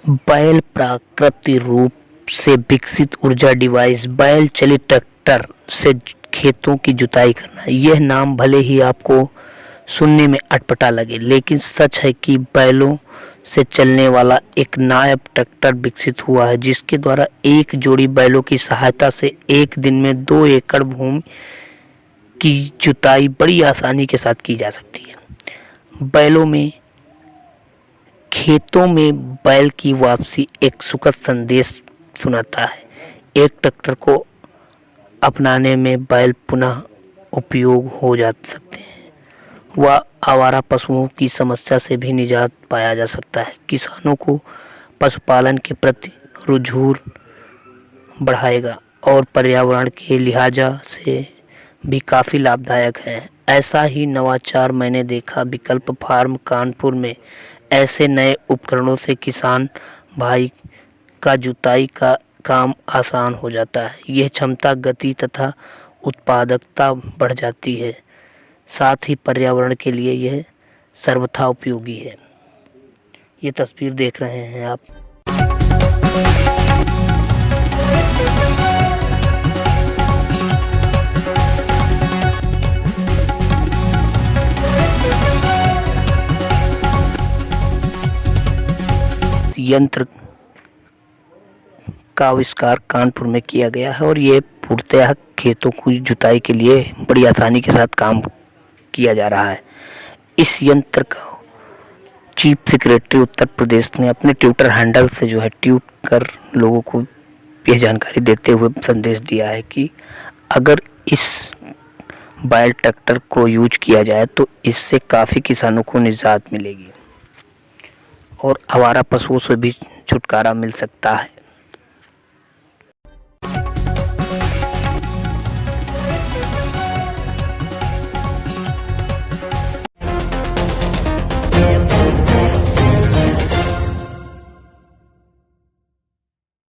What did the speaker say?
बैल प्राकृतिक रूप से विकसित ऊर्जा डिवाइस। बैल चलित ट्रैक्टर से खेतों की जुताई करना। यह नाम भले ही आपको सुनने में अटपटा लगे, लेकिन सच है कि बैलों से चलने वाला एक नायाब ट्रैक्टर विकसित हुआ है, जिसके द्वारा एक जोड़ी बैलों की सहायता से एक दिन में 2 एकड़ भूमि की जुताई बड़ी आसानी के साथ की जा सकती है। बैलों में खेतों में बैल की वापसी एक सुखद संदेश सुनाता है। एक ट्रैक्टर को अपनाने में बैल पुनः उपयोग हो जा सकते हैं। वह आवारा पशुओं की समस्या से भी निजात पाया जा सकता है। किसानों को पशुपालन के प्रति रुझान बढ़ाएगा और पर्यावरण के लिहाजा से भी काफ़ी लाभदायक है। ऐसा ही नवाचार मैंने देखा विकल्प फार्म कानपुर में। ऐसे नए उपकरणों से किसान भाई का जुताई का काम आसान हो जाता है। यह क्षमता, गति तथा उत्पादकता बढ़ जाती है। साथ ही पर्यावरण के लिए यह सर्वथा उपयोगी है। ये तस्वीर देख रहे हैं आप। यंत्र का आविष्कार कानपुर में किया गया है और ये पूर्णतः खेतों की जुताई के लिए बड़ी आसानी के साथ काम किया जा रहा है। इस यंत्र का चीफ सेक्रेटरी उत्तर प्रदेश ने अपने ट्विटर हैंडल से ट्वीट कर लोगों को यह जानकारी देते हुए संदेश दिया है कि अगर इस बैल ट्रैक्टर को यूज किया जाए तो इससे काफ़ी किसानों को निजात मिलेगी और आवारा पशुओं से भी छुटकारा मिल सकता है।